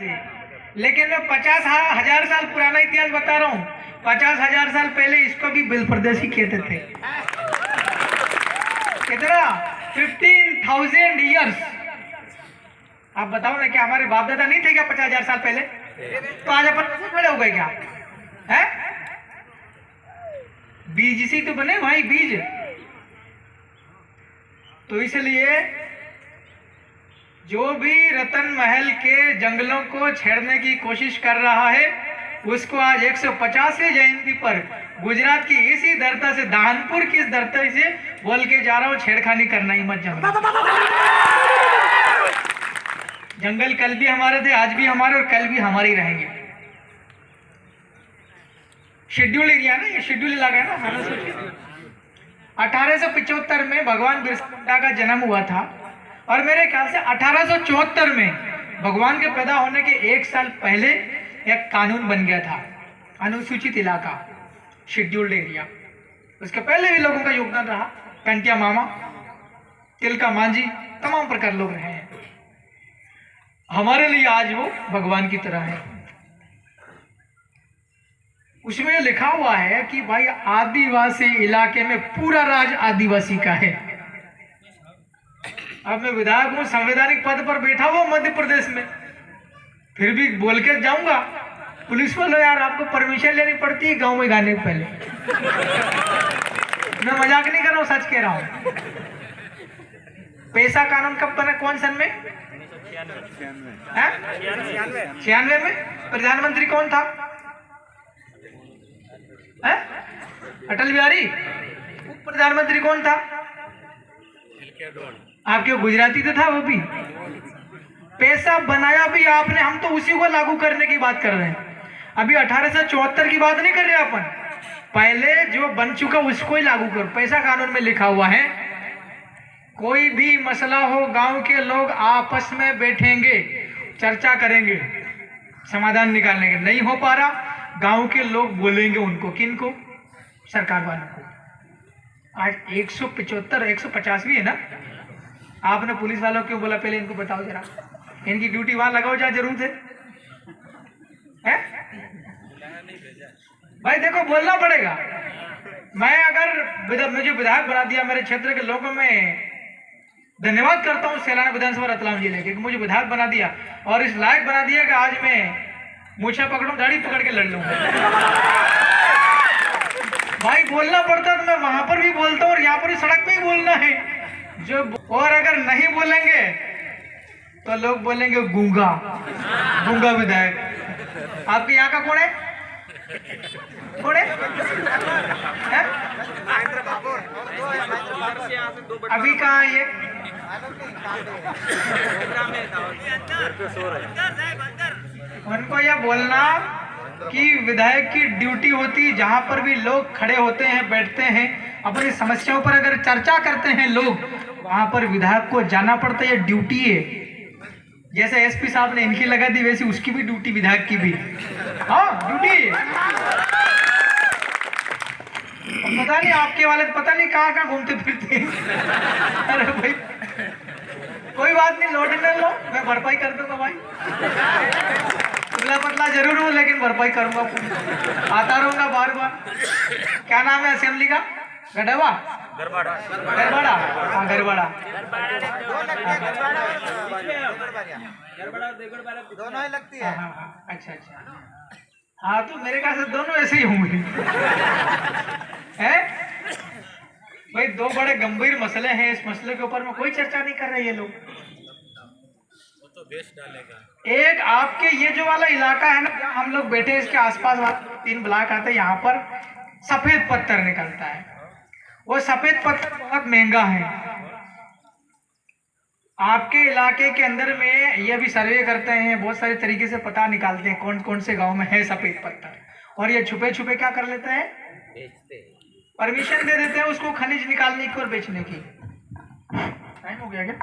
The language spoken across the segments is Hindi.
से, लेकिन मैं 50,000 साल पुराना इतिहास बता रहा हूँ। 50,000 साल पहले इसको भी बिल प्रदेशी कहते थे। कितना? 15,000 ईयर्स। आप बताओ ना, क्या हमारे बाप दादा नहीं थे क्या 50,000 साल पहले? तो आज अपन कैसे खड़े हो गए क्या? है बीज से तो बने भाई, बीज। तो इसलिए जो भी रतन महल के जंगलों को छेड़ने की कोशिश कर रहा है, उसको आज 150वीं जयंती पर गुजरात की इसी धरती से, दानपुर की इस धरती से बोल के जा रहा हूं, छेड़खानी करना ही मत जंगल। जंगल कल भी हमारे थे, आज भी हमारे और कल भी हमारे ही रहेंगे। शेड्यूल एरिया ना, ये शेड्यूल इलाका है ना। 1875 में भगवान बिरसा मुंडा का जन्म हुआ था और मेरे ख्याल से 1874 में भगवान के पैदा होने के 1 साल पहले एक कानून बन गया था, अनुसूचित इलाका, शेड्यूल्ड एरिया। उसके पहले भी लोगों का योगदान रहा। कंटिया मामा, तिलका मांझी, तमाम प्रकार लोग रहे हैं। हमारे लिए आज वो भगवान की तरह है। उसमें लिखा हुआ है कि भाई आदिवासी इलाके में पूरा राज आदिवासी का है। अब मैं विधायक हूं, संवैधानिक पद पर बैठा हुआ मध्य प्रदेश में, फिर भी बोल के जाऊंगा, पुलिस वालों यार आपको परमिशन लेनी पड़ती है गांव में गाने के पहले। मैं मजाक नहीं कर रहा हूं, सच कह रहा हूं। पैसा कानून कब बना, कौन सन में? 96 में। प्रधानमंत्री कौन था? अटल बिहारी। प्रधानमंत्री कौन था? आपके गुजराती तो था वो भी। पैसा बनाया भी आपने, हम तो उसी को लागू करने की बात कर रहे हैं। अभी 1874 की बात नहीं कर रहे अपन, पहले जो बन चुका उसको ही लागू करो। पैसा कानून में लिखा हुआ है, कोई भी मसला हो गांव के लोग आपस में बैठेंगे, चर्चा करेंगे, समाधान निकालने के। नहीं हो पा रहा, गांव के लोग बोलेंगे उनको, किनको? सरकार वालों को। आज 175 150 भी है ना। आपने पुलिस वालों क्यों बोला? पहले इनको बताओ जरा, इनकी ड्यूटी वहां लगाओ जहाँ जरूरत है? भाई देखो, बोलना पड़ेगा। मैं अगर मुझे विधायक बना दिया, मेरे क्षेत्र के लोगों में धन्यवाद करता हूँ सैलाना विधानसभा रतलाम जिले के, मुझे विधायक बना दिया और इस लायक बना दिया कि आज मैं मूछा पकड़ूं, दाढ़ी पकड़ के लड़ लूंगा। भाई बोलना पड़ता तो मैं वहां पर भी बोलता हूँ और यहाँ पर भी सड़क पे ही बोलना है जो। और अगर नहीं बोलेंगे तो लोग बोलेंगे गूंगा, गूंगा विधायक। आपके यहाँ का कौन है? कौन है? अभी कहाँ है ये? उनको यह बोलना कि विधायक की ड्यूटी होती, जहां पर भी लोग खड़े होते हैं, बैठते हैं, अपनी समस्याओं पर अगर चर्चा करते हैं लोग, वहां पर विधायक को जाना पड़ता है। ये ड्यूटी है। जैसे एसपी साहब ने इनकी लगा दी, वैसी उसकी भी ड्यूटी, विधायक की भी। हाँ, ड्यूटी है। पता नहीं आपके वाले पता नहीं कहाँ घूमते फिरते। अरे भाई कोई बात नहीं, लौटने लो, मैं भरपाई कर दूंगा भाई। दुबला पतला जरूर हूँ लेकिन भरपाई करूंगा, आता रहूंगा बार बार। क्या नाम है असेंबली का? गढ़वा, गरबाड़ा, हाँ गरबाड़ा, दोनों ही लगती है। हाँ, अच्छा। हाँ तो मेरे ख्याल से दोनों ऐसे ही होंगे। भाई दो बड़े गंभीर मसले हैं, इस मसले के ऊपर में कोई चर्चा नहीं कर रहे ये लोग। तो बेच डालेगा। एक आपके ये जो वाला इलाका है ना, जहाँ हम लोग बैठे, इसके आसपास 3 ब्लॉक आते हैं, यहाँ पर सफेद पत्थर निकलता है। वो सफेद पत्थर बहुत महंगा है। आपके इलाके के अंदर में ये भी सर्वे करते हैं, बहुत सारे तरीके से पता निकालते हैं कौन कौन से गांव में है सफेद पत्थर, और ये छुपे छुपे क्या कर लेते हैं? परमिशन दे देते हैं उसको खनिज निकालने की और बेचने की। टाइम हो गया क्या?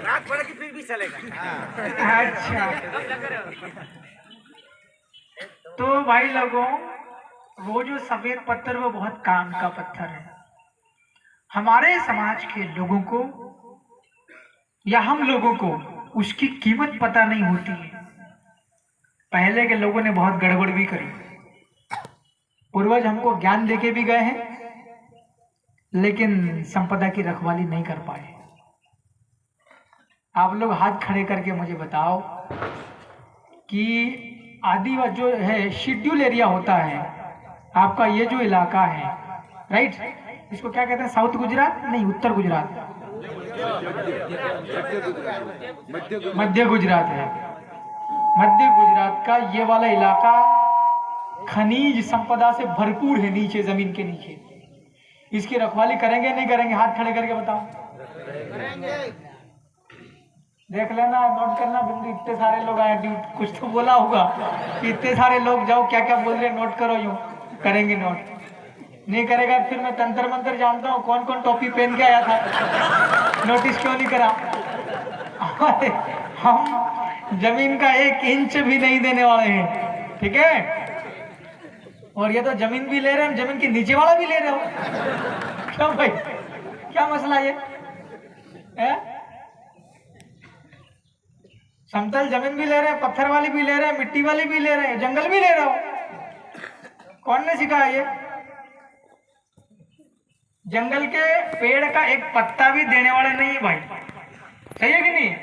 रात भर की फिर भी चलेगा। अच्छा तो भाई लोगों, वो जो सफेद पत्थर वो बहुत काम का पत्थर है। हमारे समाज के लोगों को या हम लोगों को उसकी कीमत पता नहीं होती है। पहले के लोगों ने बहुत गड़बड़ भी करी, पूर्वज हमको ज्ञान देके भी गए हैं, लेकिन संपदा की रखवाली नहीं कर पाए। आप लोग हाथ खड़े करके मुझे बताओ कि आदिवासी जो है शेड्यूल एरिया होता है आपका, ये जो इलाका है, राइट, इसको क्या कहते हैं? साउथ गुजरात नहीं, उत्तर गुजरात, मध्य गुजरात है। मध्य गुजरात का ये वाला इलाका खनिज संपदा से भरपूर है, नीचे जमीन के नीचे। इसकी रखवाली करेंगे नहीं करेंगे? हाथ खड़े करके बताओ। देख लेना, नोट करना बिंदु। इतने सारे लोग आए, कुछ तो बोला होगा कि इतने सारे लोग जाओ क्या क्या बोल रहे, नोट करो। यूं करेंगे नोट, नहीं करेगा फिर मैं तंत्र मंत्र जानता हूँ कौन कौन टोपी पहन के आया था, नोटिस क्यों नहीं करा। हम जमीन का 1 इंच भी नहीं देने वाले हैं, ठीक है? और ये तो जमीन भी ले रहे हैं, जमीन के नीचे वाला भी ले रहे हो। क्यों भाई, क्या मसला ये है? समतल जमीन भी ले रहे हैं, पत्थर वाली भी ले रहे हैं, मिट्टी वाली भी ले रहे हैं, जंगल भी ले रहे हो। कौन ने सिखाया ये? जंगल के पेड़ का एक पत्ता भी देने वाले नहीं है भाई, सही है कि नहीं?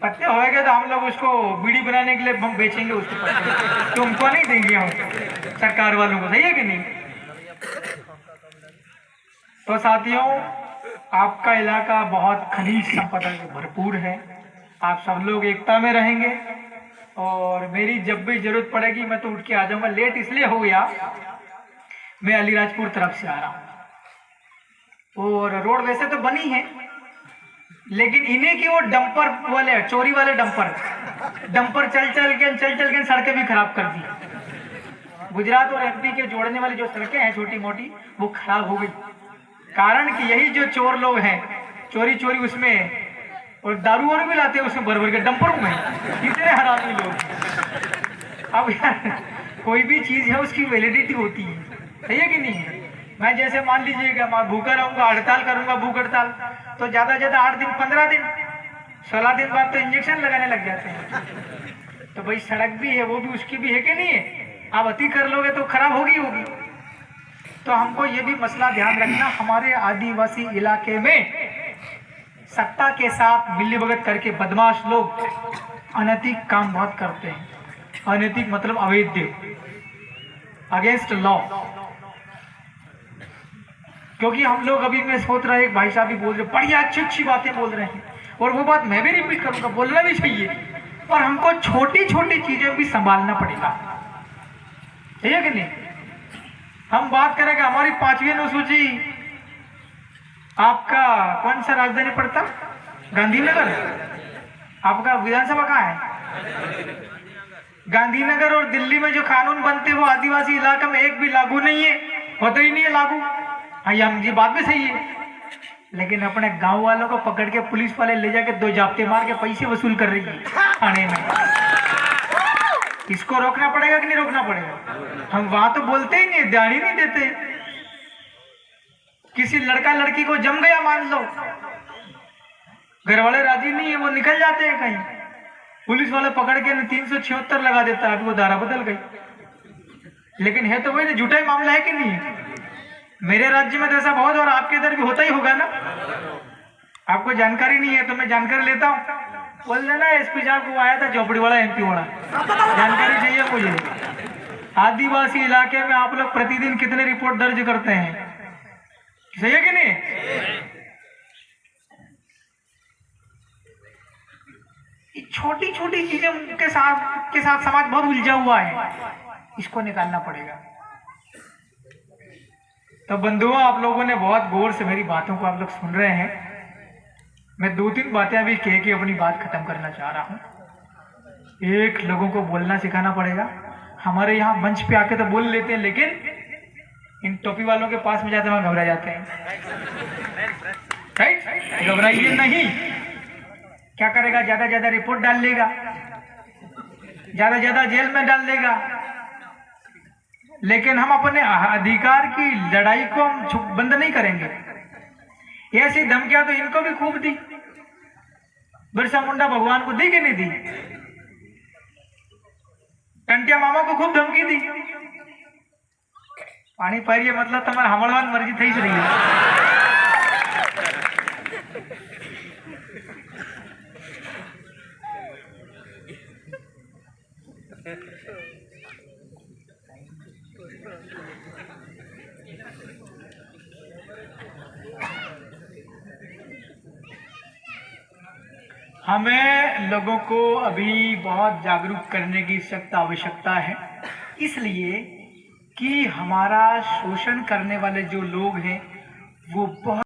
पत्ते होएंगे तो हम लोग उसको बीड़ी बनाने के लिए हम बेचेंगे उसको पत्ते, तो उनको नहीं देंगे हम सरकार वालों को, सही है कि नहीं? तो साथियों, आपका इलाका बहुत खनिज संपदा से भरपूर है। आप सब लोग एकता में रहेंगे और मेरी जब भी जरूरत पड़ेगी मैं तो उठ के आ जाऊंगा। लेट इसलिए हो गया, मैं अलीराजपुर तरफ से आ रहा हूँ और रोड वैसे तो बनी है, लेकिन इन्हें की वो डंपर वाले, चोरी वाले डंपर चल चल के सड़कें भी खराब कर दी। गुजरात और एमपी के जोड़ने वाली जो सड़कें हैं छोटी मोटी, वो खराब हो गई। कारण कि यही जो चोर लोग हैं, चोरी उसमें, और दारू और भी लाते हैं उसमें भर के डंपरों में, कितने हरामी लोग। अब यार कोई भी चीज है उसकी वैलिडिटी होती है, सही है कि नहीं है? मैं जैसे मान लीजिएगा मैं भूखा रहूंगा, हड़ताल करूंगा, भूख हड़ताल, तो ज्यादा 8 दिन, 15 दिन, 16 दिन बाद तो इंजेक्शन लगाने लग जाते हैं। तो भाई सड़क भी है, वो भी उसकी भी है कि नहीं है? आप अति कर लोगे तो खराब होगी। तो हमको ये भी मसला ध्यान रखना, हमारे आदिवासी इलाके में सत्ता के साथ मिलीभगत करके बदमाश लोग अनैतिक काम बहुत करते हैं। अनैतिक मतलब अवैध, अगेंस्ट लॉ। क्योंकि हम लोग अभी मैं सोच रहा है, एक भाई साहब भी बोल रहे, बढ़िया अच्छी बातें बोल रहे हैं, और वो बात मैं भी रिपीट करूंगा, बोलना भी चाहिए, पर हमको छोटी छोटी चीजें भी संभालना पड़ेगा, ठीक है कि नहीं? हम बात करेंगे हमारी 5वीं अनुसूची, आपका कौन सा राजधानी पड़ता? गांधीनगर। आपका विधानसभा कहाँ है? गांधीनगर। और दिल्ली में जो कानून बनते हैं वो आदिवासी इलाका में एक भी लागू नहीं है, होता ही नहीं है लागू। हाँ, ये बात भी सही है, लेकिन अपने गांव वालों को पकड़ के पुलिस वाले ले जाके 2 जाप्ते मार के पैसे वसूल कर रही है थाने में। इसको रोकना पड़ेगा कि नहीं रोकना पड़ेगा? हम वहां तो बोलते ही नहीं, ध्यान ही नहीं देते। किसी लड़का लड़की को जम गया मान लो, घर वाले राजी नहीं है, वो निकल जाते हैं कहीं, पुलिस वाले पकड़ के 376 लगा देता है, वो धारा बदल गई। लेकिन है तो वही झूठा ही मामला है कि नहीं? मेरे राज्य में तो ऐसा बहुत, और आपके इधर भी होता ही होगा ना। आपको जानकारी नहीं है तो मैं जानकारी लेता हूँ। बोल देना एसपी साहब को आया था झोपड़ी वाला, एमपी वाला, जानकारी चाहिए मुझे। आदिवासी इलाके में आप लोग प्रतिदिन कितने रिपोर्ट दर्ज करते हैं, सही है कि नहीं? छोटी छोटी चीजें के साथ समाज बहुत उलझा हुआ है, इसको निकालना पड़ेगा। तो बंधुओं, आप लोगों ने बहुत गौर से मेरी बातों को आप लोग सुन रहे हैं। मैं 2-3 बातें अभी कह के अपनी बात खत्म करना चाह रहा हूं। एक, लोगों को बोलना सिखाना पड़ेगा। हमारे यहाँ मंच पे आके तो बोल लेते हैं, लेकिन इन टोपी वालों के पास में जाते वहां घबरा जाते हैं, राइट? घबराइए नहीं। क्या करेगा? ज्यादा रिपोर्ट डाल लेगा, ज्यादा जेल में डाल देगा, लेकिन हम अपने अधिकार की लड़ाई को हम बंद नहीं करेंगे। ऐसी धमकियां तो इनको भी खूब दी, बिरसा मुंडा भगवान को दी कि नहीं दी? टंटिया मामा को खूब धमकी दी। पानी पाइए मतलब तुम्हारा हमड़वान मर्जी थी रही है। हमें लोगों को अभी बहुत जागरूक करने की सख्त आवश्यकता है, इसलिए कि हमारा शोषण करने वाले जो लोग हैं वो बहुत